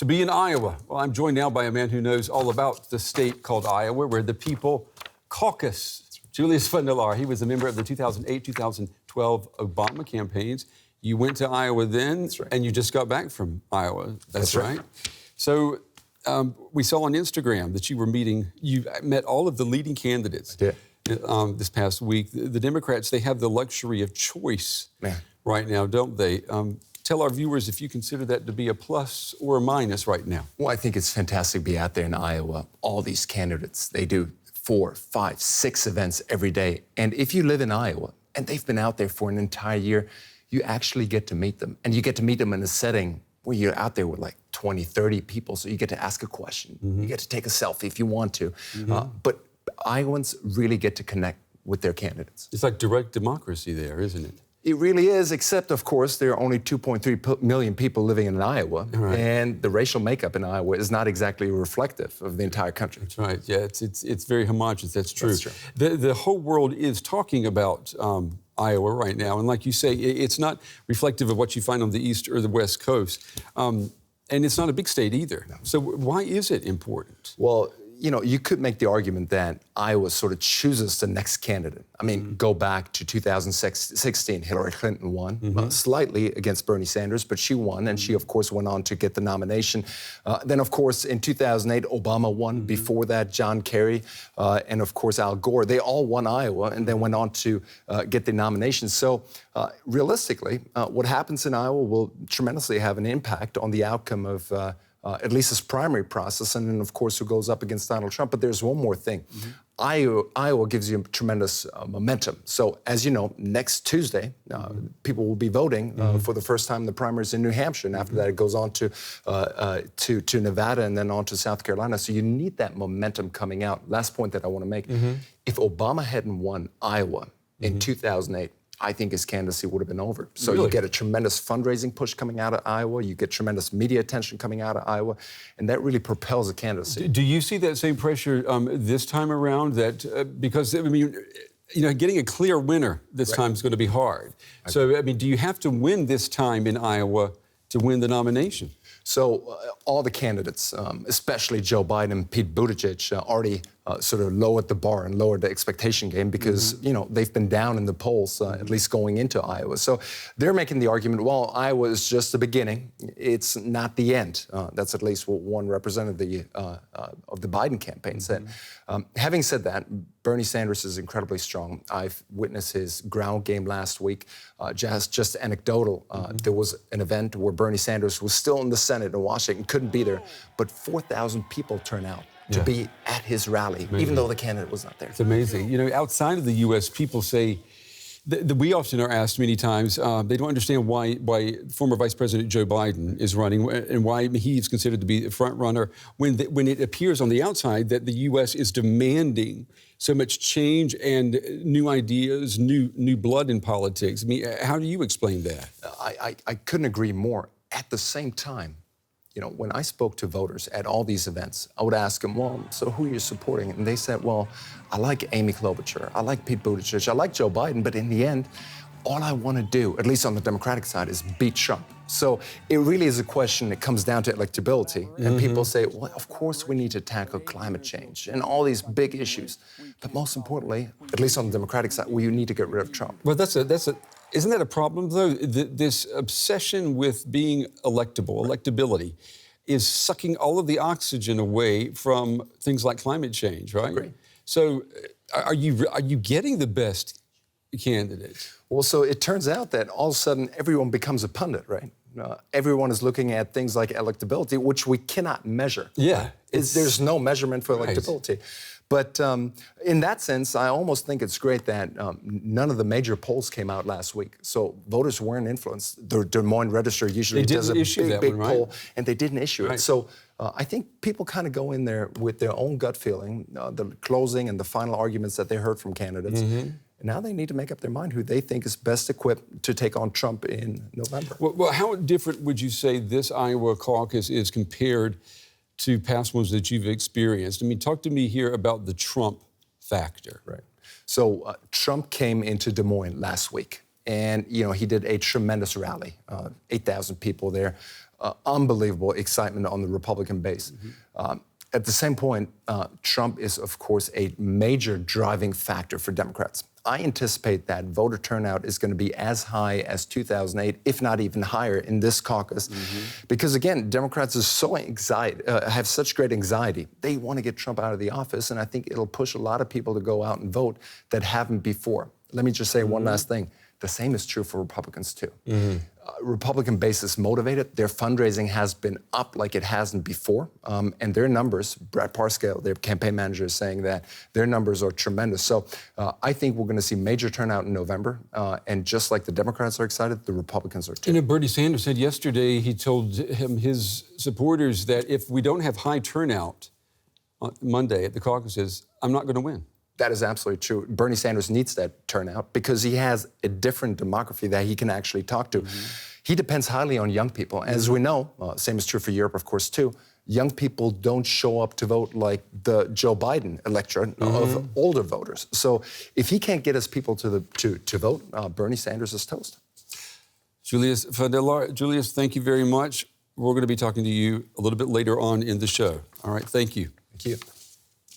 To be in Iowa. Well, I'm joined now by a man who knows all about the state called Iowa, where the people caucus. Julius von Laar. He was a member of the 2008-2012 Obama campaigns. You went to Iowa then, right. and you just got back from Iowa. That's right. So we saw on Instagram that you met all of the leading candidates. I did. This past week. The Democrats, they have the luxury of choice right now, don't they? Tell our viewers if you consider that to be a plus or a minus right now. Well, I think it's fantastic to be out there in Iowa. All these candidates, they do 4, 5, 6 events every day. And if you live in Iowa and they've been out there for an entire year, you actually get to meet them. And you get to meet them in a setting where you're out there with like 20, 30 people. So you get to ask a question. Mm-hmm. You get to take a selfie if you want to. Mm-hmm. But Iowans really get to connect with their candidates. It's like direct democracy there, isn't it? It really is, except, of course, there are only 2.3 million people living in Iowa, right. And the racial makeup in Iowa is not exactly reflective of the entire country. That's right. Yeah, it's very homogenous. That's true. That's true. The whole world is talking about Iowa right now, and like you say, it's not reflective of what you find on the East or the West Coast, and it's not a big state either. No. So why is it important? Well, you know, you could make the argument that Iowa sort of chooses the next candidate. I mean, go back to 2016, Hillary Clinton won, slightly against Bernie Sanders, but she won, and she, of course, went on to get the nomination. Then, of course, in 2008, Obama won. Before that, John Kerry, and, of course, Al Gore. They all won Iowa and then went on to get the nomination. So, realistically, what happens in Iowa will tremendously have an impact on the outcome of at least this primary process, and then, of course, who goes up against Donald Trump. But there's one more thing. Iowa gives you tremendous momentum. So, as you know, next Tuesday, people will be voting for the first time in the primaries in New Hampshire, and after that it goes on to Nevada and then on to South Carolina. So you need that momentum coming out. Last point that I want to make. If Obama hadn't won Iowa in 2008, I think his candidacy would have been over. So you get a tremendous fundraising push coming out of Iowa. You get tremendous media attention coming out of Iowa. And that really propels the candidacy. Do you see that same pressure this time around? That because, I mean, you know, getting a clear winner this time is going to be hard. So, I mean, do you have to win this time in Iowa to win the nomination? So all the candidates, especially Joe Biden and Pete Buttigieg, already sort of lowered the bar and lowered the expectation game because, you know, they've been down in the polls, at least going into Iowa. So they're making the argument, well, Iowa is just the beginning. It's not the end. That's at least what one representative of the Biden campaign said. Having said that, Bernie Sanders is incredibly strong. I've witnessed his ground game last week. Just anecdotal, there was an event where Bernie Sanders was still in the Senate in Washington, couldn't be there, but 4,000 people turn out to be at his rally, even though the candidate was not there. It's amazing. You know, outside of the U.S., people say, we often are asked many times, they don't understand why former Vice President Joe Biden is running and why he's considered to be the front runner when it appears on the outside that the U.S. is demanding so much change and new ideas, new blood in politics. I mean, how do you explain that? I couldn't agree more. At the same time, you know, when I spoke to voters at all these events, I would ask them, well, so who are you supporting? And they said, well, I like Amy Klobuchar, I like Pete Buttigieg, I like Joe Biden, but in the end, all I want to do, at least on the Democratic side, is beat Trump. So it really is a question that comes down to electability. And people say, well, of course we need to tackle climate change and all these big issues. But most importantly, at least on the Democratic side, we need to get rid of Trump. Well, isn't that a problem, though? This obsession with being electability, is sucking all of the oxygen away from things like climate change, right? Agree. So are you getting the best candidate? Well, so it turns out that all of a sudden everyone becomes a pundit, right? Everyone is looking at things like electability, which we cannot measure. Yeah. There's no measurement for electability. Right. But in that sense, I almost think it's great that none of the major polls came out last week. So voters weren't influenced. The Des Moines Register usually does a big poll, and they didn't issue it. So I think people kind of go in there with their own gut feeling, the closing and the final arguments that they heard from candidates. And now they need to make up their mind who they think is best equipped to take on Trump in November. Well, how different would you say this Iowa caucus is compared to past ones that you've experienced? I mean, talk to me here about the Trump factor. Right. So Trump came into Des Moines last week, and, you know, he did a tremendous rally, 8,000 people there. unbelievable excitement on the Republican base. At the same point, Trump is, of course, a major driving factor for Democrats. I anticipate that voter turnout is going to be as high as 2008, if not even higher, in this caucus. Because, again, Democrats are so have such great anxiety. They want to get Trump out of the office, and I think it'll push a lot of people to go out and vote that haven't before. Let me just say one last thing. The same is true for Republicans, too. Republican base is motivated. Their fundraising has been up like it hasn't before. And their numbers, Brett Parscale, their campaign manager, is saying that their numbers are tremendous. So I think we're going to see major turnout in November. And just like the Democrats are excited, the Republicans are too. You know, Bernie Sanders said yesterday, he told his supporters that if we don't have high turnout on Monday at the caucuses, I'm not going to win. That is absolutely true. Bernie Sanders needs that turnout because he has a different demography that he can actually talk to. He depends highly on young people. As we know, same is true for Europe, of course, too. Young people don't show up to vote like the Joe Biden electorate of older voters. So if he can't get his people to vote, Bernie Sanders is toast. Julius van der Laar. Julius, thank you very much. We're going to be talking to you a little bit later on in the show. All right, thank you. Thank you.